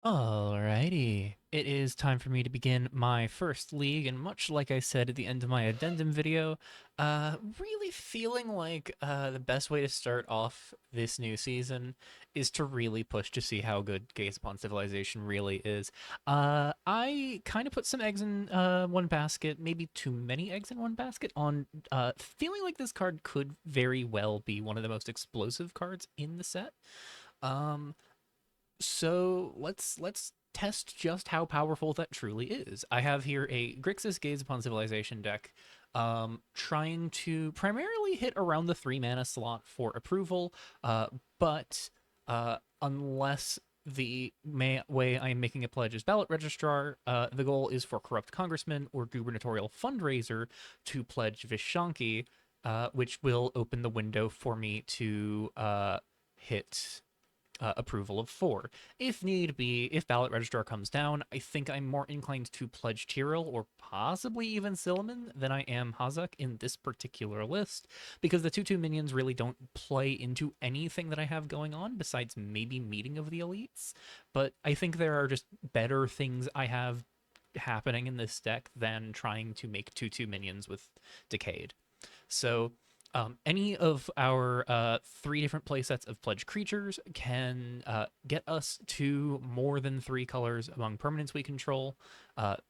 Alrighty, it is time for me to begin my first league, and much like I said at the end of my addendum video, really feeling like the best way to start off this new season is to really push to see how good Gaze Upon Civilization really is. I kind of put some eggs in one basket, maybe too many eggs in one basket, on feeling like this card could very well be one of the most explosive cards in the set. Um, so let's test just how powerful that truly is. I have here a Grixis Gaze Upon Civilization deck, trying to primarily hit around the 3 mana slot for approval, but unless the way I am making a pledge is ballot registrar, the goal is for corrupt congressman or gubernatorial fundraiser to pledge Vishanki, which will open the window for me to hit approval of 4. If need be, if ballot registrar comes down, I think I'm more inclined to pledge Tyrell or possibly even Silliman than I am Hazak in this particular list, because the 2/2 minions really don't play into anything that I have going on besides maybe Meeting of the Elites. But I think there are just better things I have happening in this deck than trying to make 2/2 minions with Decayed. So any of our 3 different playsets of pledge creatures can get us to more than 3 colors among permanents we control.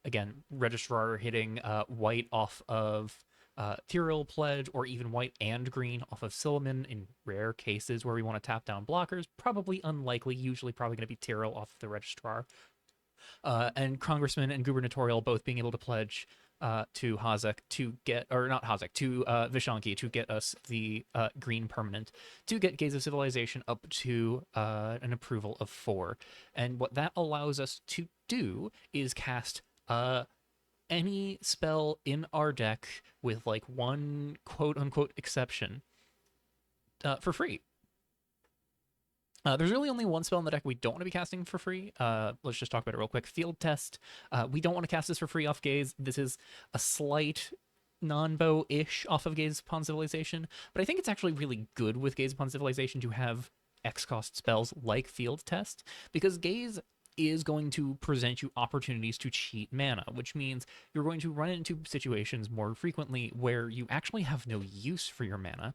Again, Registrar hitting white off of Tyrell Pledge, or even white and green off of Silliman in rare cases where we want to tap down blockers. Probably unlikely, usually probably going to be Tyrell off of the Registrar. And Congressman and Gubernatorial both being able to pledge to Hazak to get, or not Hazak, to Vishanki to get us the green permanent to get Gaze of Civilization up to an approval of 4. And what that allows us to do is cast any spell in our deck with like one quote unquote exception for free. There's really only one spell in the deck we don't want to be casting for free. Let's just talk about it real quick. Field Test. We don't want to cast this for free off Gaze. This is a slight non-bow-ish off of Gaze Upon Civilization, but I think it's actually really good with Gaze Upon Civilization to have X-cost spells like Field Test, because Gaze is going to present you opportunities to cheat mana, which means you're going to run into situations more frequently where you actually have no use for your mana.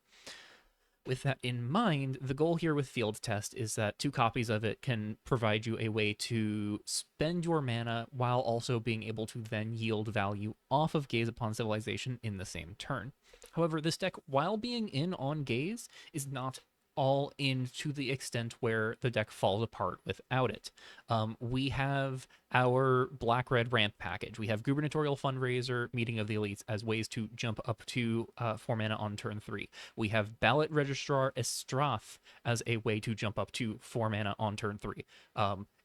With that in mind, the goal here with Field Test is that 2 copies of it can provide you a way to spend your mana while also being able to then yield value off of Gaze Upon Civilization in the same turn. However, this deck, while being in on Gaze, is not all in to the extent where the deck falls apart without it. We have our black red ramp package. We have gubernatorial fundraiser, meeting of the elites as ways to jump up to 4 mana on turn 3. We have ballot registrar Estrath as a way to jump up to 4 mana on turn 3.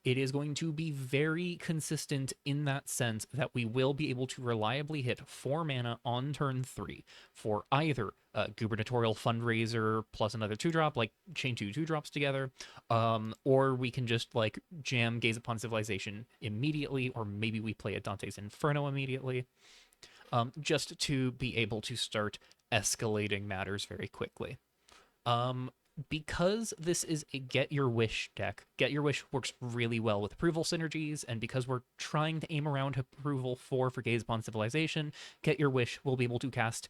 It is going to be very consistent in that sense that we will be able to reliably hit 4 mana on turn 3 for either gubernatorial fundraiser plus another 2-drop, like chain 2 2-drops together, or we can just like jam Gaze Upon Civilization immediately, or maybe we play a Dante's Inferno immediately, just to be able to start escalating matters very quickly. Because this is a Get Your Wish deck, Get Your Wish works really well with approval synergies, and because we're trying to aim around approval 4 for Gaze Upon Civilization, Get Your Wish will be able to cast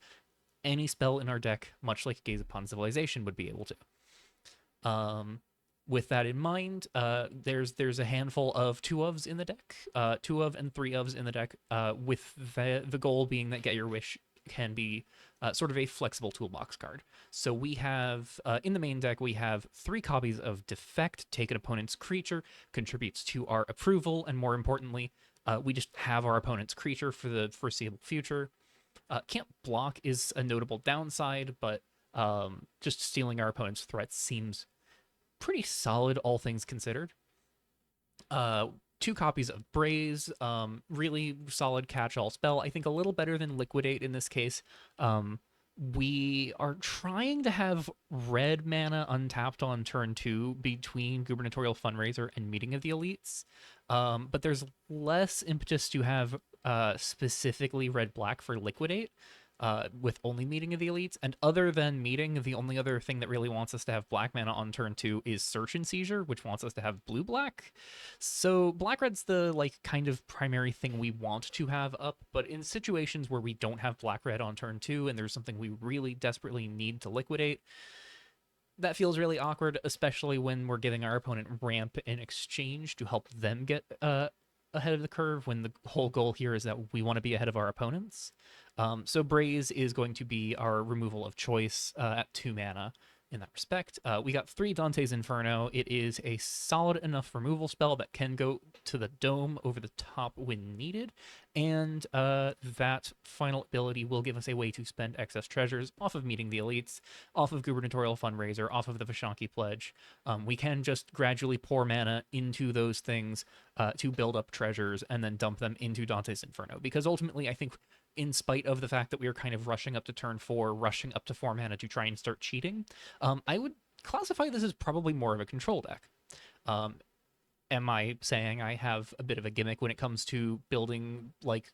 any spell in our deck, much like Gaze Upon Civilization would be able to. With that in mind, there's a handful of 2-ofs in the deck, 2-of and 3-ofs in the deck, with the goal being that Get Your Wish can be sort of a flexible toolbox card. So we have, in the main deck, we have 3 copies of Defect, take an opponent's creature, contributes to our approval, and more importantly, we just have our opponent's creature for the foreseeable future. Can't block is a notable downside, but just stealing our opponent's threats seems pretty solid, all things considered. 2 copies of Braze, really solid catch-all spell. I think a little better than Liquidate in this case. We are trying to have red mana untapped on turn 2 between Gubernatorial Fundraiser and Meeting of the Elites, but there's less impetus to have specifically red-black for Liquidate. with only meeting of the elites. And other than meeting, the only other thing that really wants us to have black mana on turn 2 is Search and Seizure, which wants us to have blue black. So black red's the like kind of primary thing we want to have up, but in situations where we don't have black red on turn 2 and there's something we really desperately need to liquidate, that feels really awkward, especially when we're giving our opponent ramp in exchange to help them get ahead of the curve, when the whole goal here is that we want to be ahead of our opponents. So Braze is going to be our removal of choice at 2 mana in that respect. We got 3 Dante's Inferno. It is a solid enough removal spell that can go to the dome over the top when needed, and that final ability will give us a way to spend excess treasures off of meeting the elites, off of gubernatorial fundraiser, off of the Vishanki pledge. We can just gradually pour mana into those things to build up treasures and then dump them into Dante's Inferno, because ultimately I think, in spite of the fact that we are kind of rushing up to turn 4, rushing up to 4 mana to try and start cheating, I would classify this as probably more of a control deck. Am I saying I have a bit of a gimmick when it comes to building like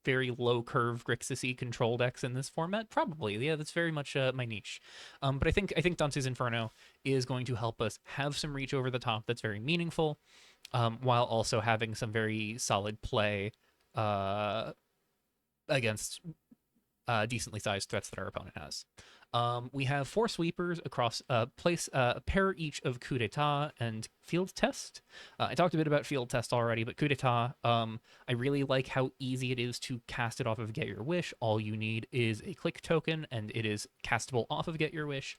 very low curve Grixis-y control decks in this format? Probably, yeah. That's very much my niche. But I think Dante's Inferno is going to help us have some reach over the top that's very meaningful, while also having some very solid play against decently sized threats that our opponent has. We have 4 sweepers across a pair each of Coup d'etat and Field Test. I talked a bit about Field Test already, but Coup d'etat, I really like how easy it is to cast it off of Get Your Wish. All you need is a click token, and it is castable off of Get Your Wish.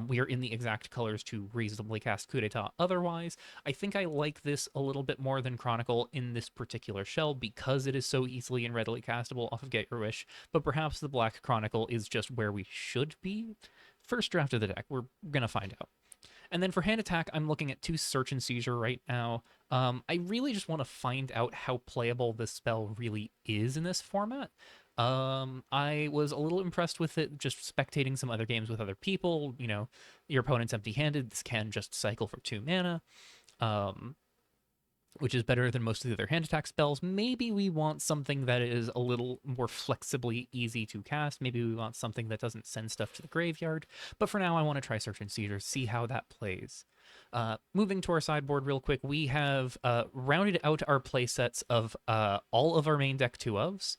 We are in the exact colors to reasonably cast Coup d'etat otherwise. I think I like this a little bit more than Chronicle in this particular shell because it is so easily and readily castable off of Get Your Wish, but perhaps the Black Chronicle is just where we should be. First draft of the deck, we're going to find out. And then for hand attack, I'm looking at 2 Search and Seizure right now. I really just want to find out how playable this spell really is in this format. I was a little impressed with it just spectating some other games with other people. You know, your opponent's empty-handed. This can just cycle for 2 mana, which is better than most of the other hand attack spells. Maybe we want something that is a little more flexibly easy to cast. Maybe we want something that doesn't send stuff to the graveyard. But for now, I want to try Search and Seizure, see how that plays. Moving to our sideboard real quick, we have rounded out our playsets of all of our main deck 2-ofs.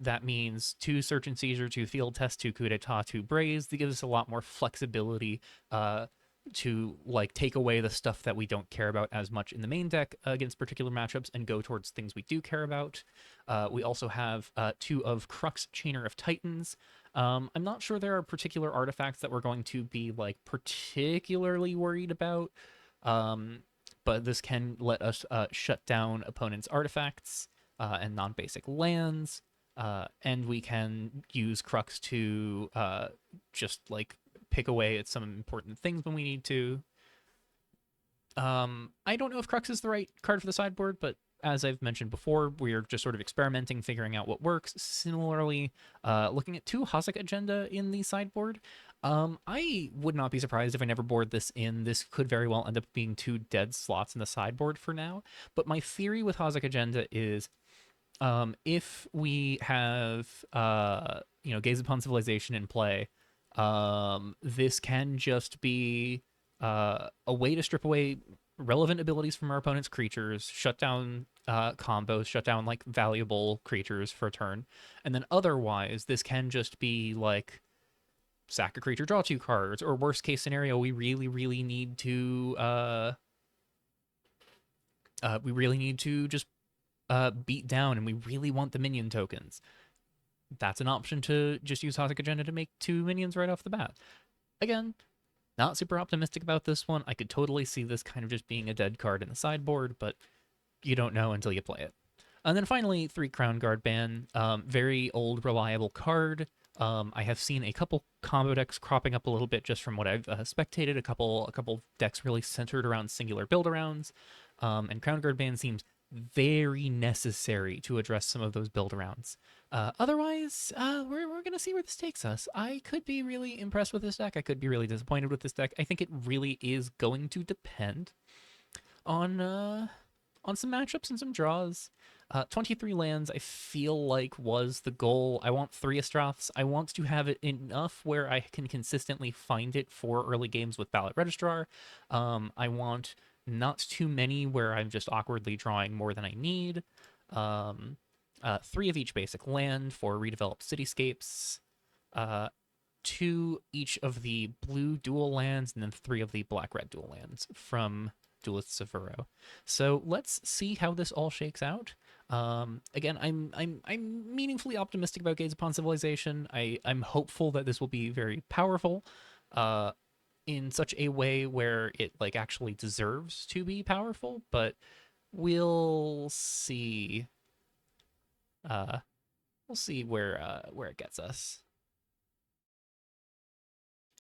That means 2 Search and Seizure, 2 Field Test, 2 Coup d'etat, 2 Braze. That gives us a lot more flexibility to like take away the stuff that we don't care about as much in the main deck against particular matchups and go towards things we do care about. We also have 2 of Crux, Chainer of Titans. I'm not sure there are particular artifacts that we're going to be like particularly worried about, but this can let us shut down opponents' artifacts and non-basic lands, and we can use Crux to just like pick away at some important things when we need to. I don't know if Crux is the right card for the sideboard, but as I've mentioned before, we're just sort of experimenting, figuring out what works. Similarly, looking at 2 Hossack Agenda in the sideboard. I would not be surprised if I never board this in. This could very well end up being 2 dead slots in the sideboard for now. But my theory with Hossack Agenda is if we have, Gaze Upon Civilization in play, this can just be a way to strip away relevant abilities from our opponent's creatures, shut down combos, shut down like valuable creatures for a turn, and then otherwise this can just be like sack a creature, draw 2 cards, or worst case scenario, we really need to just beat down and we really want the minion tokens. That's an option to just use Hossack Agenda to make 2 minions right off the bat. Again, not super optimistic about this one. I could totally see this kind of just being a dead card in the sideboard, but you don't know until you play it. And then finally, 3 Crown Guard ban. Very old, reliable card. I have seen a couple combo decks cropping up a little bit just from what I've spectated. A couple decks really centered around singular build-arounds. And Crown Guard ban seems very necessary to address some of those build-arounds. Otherwise, we're going to see where this takes us. I could be really impressed with this deck. I could be really disappointed with this deck. I think it really is going to depend on some matchups and some draws. 23 lands, I feel like was the goal. I want 3 Astraths. I want to have it enough where I can consistently find it for early games with Ballot Registrar. I want not too many where I'm just awkwardly drawing more than I need. Um, 3 of each basic land for redeveloped cityscapes. Uh, 2 each of the blue dual lands, and then 3 of the black-red dual lands from Duelists of Vero. So let's see how this all shakes out. Again, I'm meaningfully optimistic about Gaze Upon Civilization. I'm hopeful that this will be very powerful, uh, in such a way where it like actually deserves to be powerful. But we'll see. Uh, we'll see where it gets us.